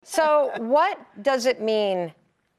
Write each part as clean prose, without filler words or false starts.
So what does it mean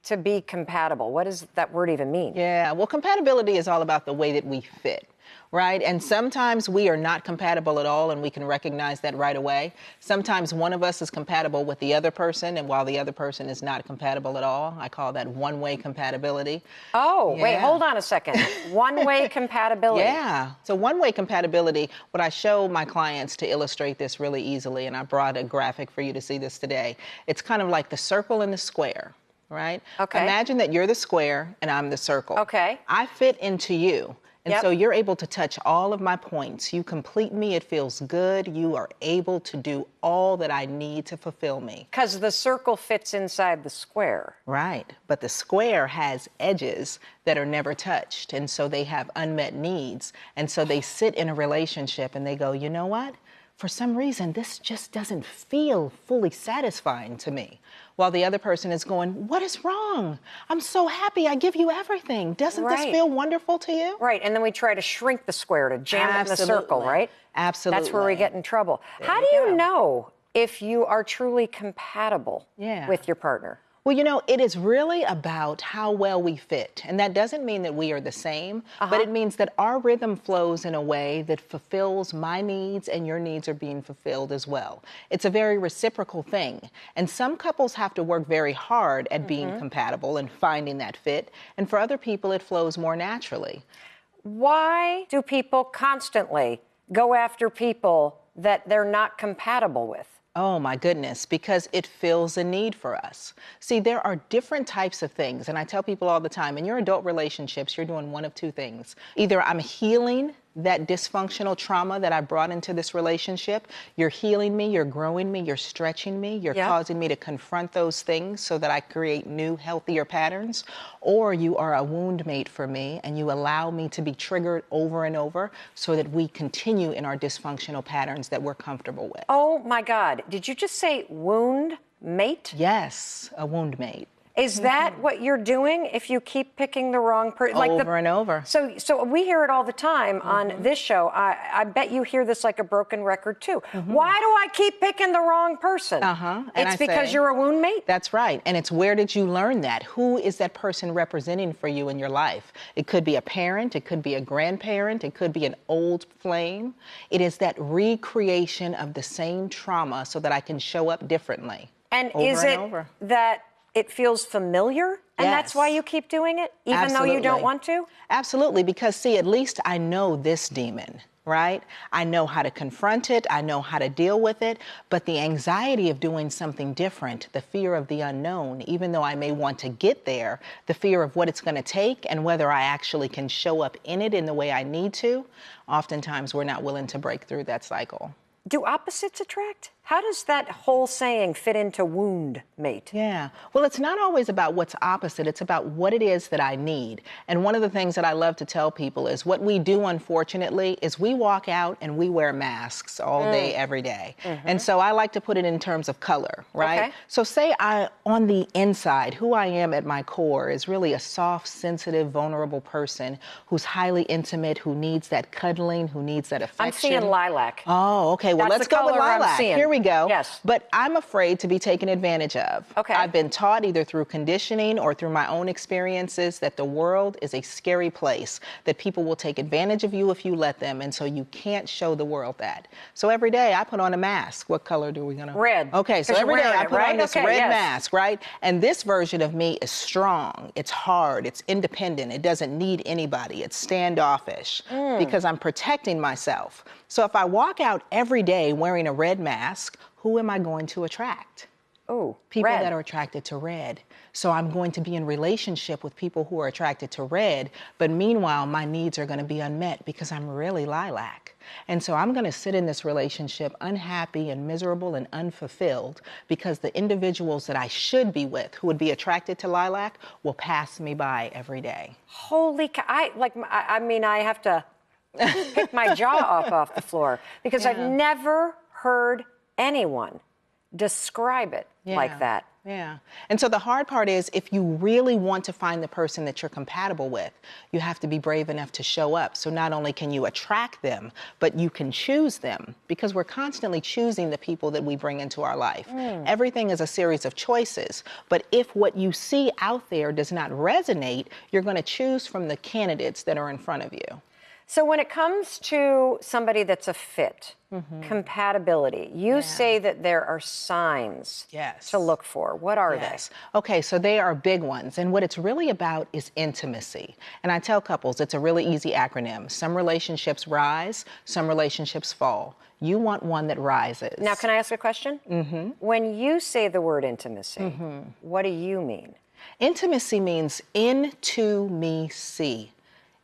to be compatible? What does that word even mean? Yeah, well, compatibility is all about the way that we fit, right? And sometimes we are not compatible at all, and we can recognize that right away. Sometimes one of us is compatible with the other person, and while the other person is not compatible at all. I call that one-way compatibility. Oh, Yeah. wait, hold on a second. One-way compatibility. Yeah. So one-way compatibility, what I show my clients to illustrate this really easily, and I brought a graphic for you to see this today. It's kind of like the circle and the square, right? Okay. Imagine that you're the square and I'm the circle. Okay. I fit into you. And Yep. so you're able to touch all of my points. You complete me. It feels good. You are able to do all that I need to fulfill me. Because the circle fits inside the square. Right. But the square has edges that are never touched. And so they have unmet needs. And so they sit in a relationship and they go, you know what? For some reason, this just doesn't feel fully satisfying to me. While the other person is going, what is wrong? I'm so happy. I give you everything. Doesn't this feel wonderful to you? Right. And then we try to shrink the square to jam it in the circle, right? Absolutely. That's where we get in trouble. How do you know if you are truly compatible with your partner? Well, you know, it is really about how well we fit. And that doesn't mean that we are the same, but it means that our rhythm flows in a way that fulfills my needs and your needs are being fulfilled as well. It's a very reciprocal thing. And some couples have to work very hard at being compatible and finding that fit. And for other people, it flows more naturally. Why do people constantly go after people that they're not compatible with? Oh, my goodness, because it fills a need for us. See, there are different types of things, and I tell people all the time, in your adult relationships, you're doing one of two things. Either I'm healing that dysfunctional trauma that I brought into this relationship. You're healing me, you're growing me, you're stretching me, you're causing me to confront those things so that I create new, healthier patterns. Or you are a wound mate for me and you allow me to be triggered over and over so that we continue in our dysfunctional patterns that we're comfortable with. Oh my God, did you just say wound mate? Yes, a wound mate. Is that what you're doing if you keep picking the wrong person? Over and over. So we hear it all the time on this show. I bet you hear this like a broken record too. Why do I keep picking the wrong person? It's because you're a wound mate? That's right. And it's where did you learn that? Who is that person representing for you in your life? It could be a parent. It could be a grandparent. It could be an old flame. It is that recreation of the same trauma so that I can show up differently. And is it that it feels familiar, and that's why you keep doing it, even though you don't want to? Absolutely, because see, at least I know this demon, right? I know how to confront it, I know how to deal with it, but the anxiety of doing something different, the fear of the unknown, even though I may want to get there, the fear of what it's going to take and whether I actually can show up in it in the way I need to, oftentimes we're not willing to break through that cycle. Do opposites attract? How does that whole saying fit into wound mate? Yeah. Well, it's not always about what's opposite. It's about what it is that I need. And one of the things that I love to tell people is what we do, unfortunately, is we walk out and we wear masks all day, every day. And so I like to put it in terms of color, right? Okay. So say on the inside, who I am at my core is really a soft, sensitive, vulnerable person who's highly intimate, who needs that cuddling, who needs that affection. I'm seeing lilac. Oh, okay. Well, let's go with lilac. Here we go. Yes. But I'm afraid to be taken advantage of. Okay. I've been taught either through conditioning or through my own experiences that the world is a scary place, that people will take advantage of you if you let them, and so you can't show the world that. So every day I put on a mask. What color do we gonna? Red. Okay, so every day I put on this red mask, right? And this version of me is strong, it's hard, it's independent, it doesn't need anybody, it's standoffish because I'm protecting myself. So if I walk out every day wearing a red mask, who am I going to attract? Oh, people that are attracted to red. So I'm going to be in relationship with people who are attracted to red, but meanwhile, my needs are going to be unmet because I'm really lilac. And so I'm going to sit in this relationship unhappy and miserable and unfulfilled because the individuals that I should be with, who would be attracted to lilac, will pass me by every day. Holy cow. I mean, I have to pick my jaw off the floor because I've never heard anyone describe it like that. Yeah. And so the hard part is, if you really want to find the person that you're compatible with, you have to be brave enough to show up. So not only can you attract them, but you can choose them, because we're constantly choosing the people that we bring into our life. Everything is a series of choices. But if what you see out there does not resonate, you're going to choose from the candidates that are in front of you. So when it comes to somebody that's a fit, compatibility, you say that there are signs to look for. What are they? Okay, so they are big ones. And what it's really about is intimacy. And I tell couples, it's a really easy acronym. Some relationships rise, some relationships fall. You want one that rises. Now, can I ask a question? When you say the word intimacy, what do you mean? Intimacy means into me see.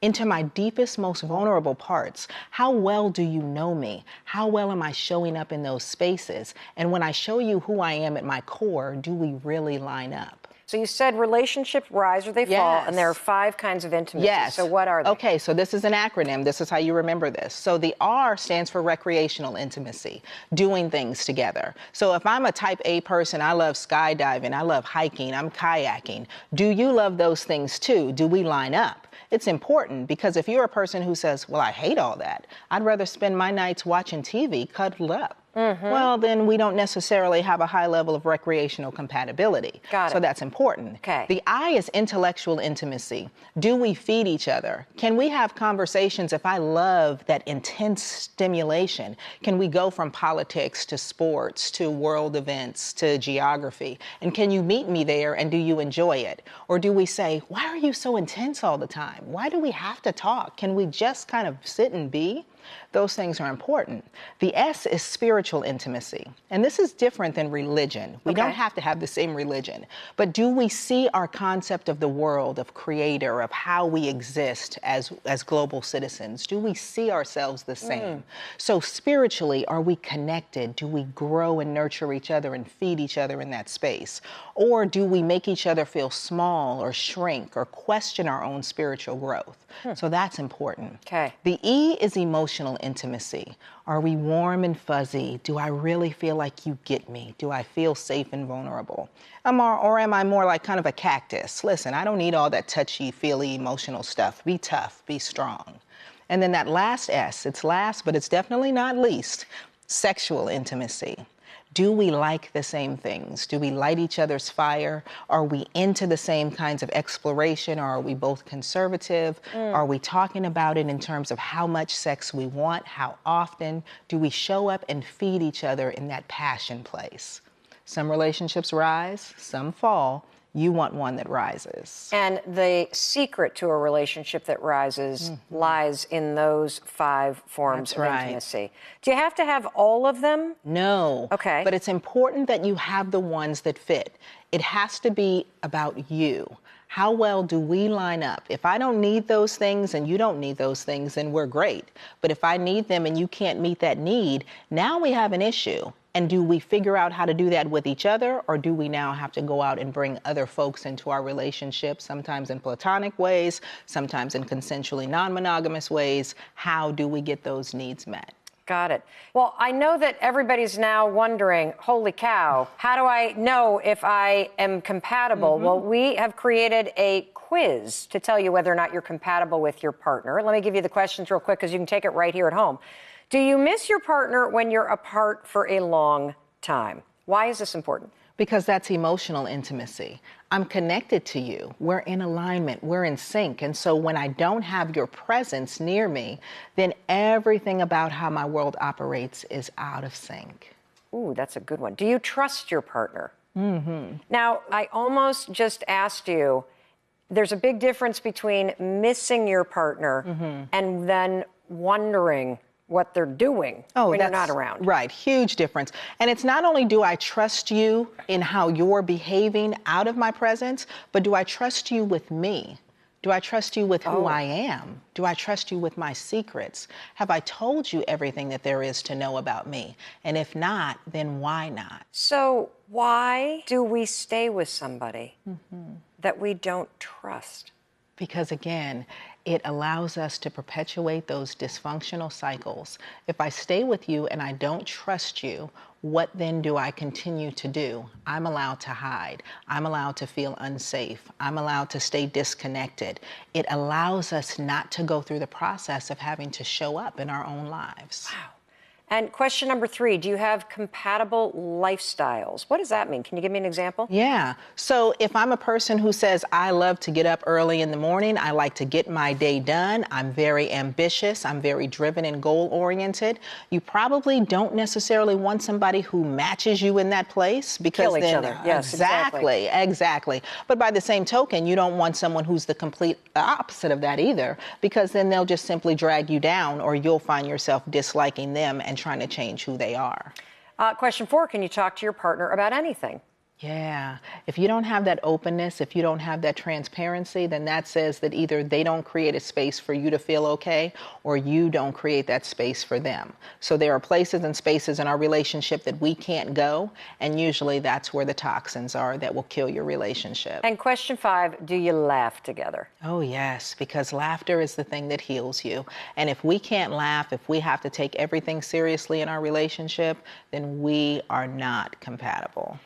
Into my deepest, most vulnerable parts. How well do you know me? How well am I showing up in those spaces? And when I show you who I am at my core, do we really line up? So you said relationships rise or they fall, and there are 5 kinds of intimacy. So what are they? Okay, so this is an acronym. This is how you remember this. So the R stands for recreational intimacy, doing things together. So if I'm a type A person, I love skydiving, I love hiking, I'm kayaking. Do you love those things too? Do we line up? It's important, because if you're a person who says, well, I hate all that, I'd rather spend my nights watching TV cuddled up. Well, then we don't necessarily have a high level of recreational compatibility. So that's important. The I is intellectual intimacy. Do we feed each other? Can we have conversations if I love that intense stimulation? Can we go from politics to sports to world events to geography? And can you meet me there, and do you enjoy it? Or do we say, why are you so intense all the time? Why do we have to talk? Can we just kind of sit and be? Those things are important. The S is spiritual intimacy. And this is different than religion. We don't have to have the same religion. But do we see our concept of the world, of creator, of how we exist as global citizens? Do we see ourselves the same? So spiritually, are we connected? Do we grow and nurture each other and feed each other in that space? Or do we make each other feel small or shrink or question our own spiritual growth? So that's important. The E is emotional intimacy. Are we warm and fuzzy? Do I really feel like you get me? Do I feel safe and vulnerable? Or am I more like kind of a cactus? Listen, I don't need all that touchy-feely emotional stuff. Be tough, be strong. And then that last S, it's last, but it's definitely not least, sexual intimacy. Do we like the same things? Do we light each other's fire? Are we into the same kinds of exploration, or are we both conservative? Are we talking about it in terms of how much sex we want? How often? Do we show up and feed each other in that passion place? Some relationships rise, some fall. You want one that rises. And the secret to a relationship that rises lies in those 5 forms of intimacy. Do you have to have all of them? No. But it's important that you have the ones that fit. It has to be about you. How well do we line up? If I don't need those things and you don't need those things, then we're great. But if I need them and you can't meet that need, now we have an issue. And do we figure out how to do that with each other, or do we now have to go out and bring other folks into our relationship, sometimes in platonic ways, sometimes in consensually non-monogamous ways? How do we get those needs met? Got it. Well, I know that everybody's now wondering, holy cow, how do I know if I am compatible? Well, we have created a quiz to tell you whether or not you're compatible with your partner. Let me give you the questions real quick, because you can take it right here at home. Do you miss your partner when you're apart for a long time? Why is this important? Because that's emotional intimacy. I'm connected to you. We're in alignment. We're in sync. And so when I don't have your presence near me, then everything about how my world operates is out of sync. Ooh, that's a good one. Do you trust your partner? Now, I almost just asked you, there's a big difference between missing your partner and then wondering what they're doing when you're not around. Right, huge difference. And it's not only do I trust you in how you're behaving out of my presence, but do I trust you with me? Do I trust you with who I am? Do I trust you with my secrets? Have I told you everything that there is to know about me? And if not, then why not? So why do we stay with somebody that we don't trust? Because again, it allows us to perpetuate those dysfunctional cycles. If I stay with you and I don't trust you, what then do I continue to do? I'm allowed to hide. I'm allowed to feel unsafe. I'm allowed to stay disconnected. It allows us not to go through the process of having to show up in our own lives. Wow. And question number 3, do you have compatible lifestyles? What does that mean? Can you give me an example? Yeah. So if I'm a person who says, I love to get up early in the morning, I like to get my day done, I'm very ambitious, I'm very driven and goal-oriented, you probably don't necessarily want somebody who matches you in that place, because Kill each other. Yes, exactly. But by the same token, you don't want someone who's the complete opposite of that either, because then they'll just simply drag you down, or you'll find yourself disliking them and trying to change who they are. Question 4, can you talk to your partner about anything? Yeah. If you don't have that openness, if you don't have that transparency, then that says that either they don't create a space for you to feel okay, or you don't create that space for them. So there are places and spaces in our relationship that we can't go, and usually that's where the toxins are that will kill your relationship. And question 5, do you laugh together? Oh, yes, because laughter is the thing that heals you. And if we can't laugh, if we have to take everything seriously in our relationship, then we are not compatible.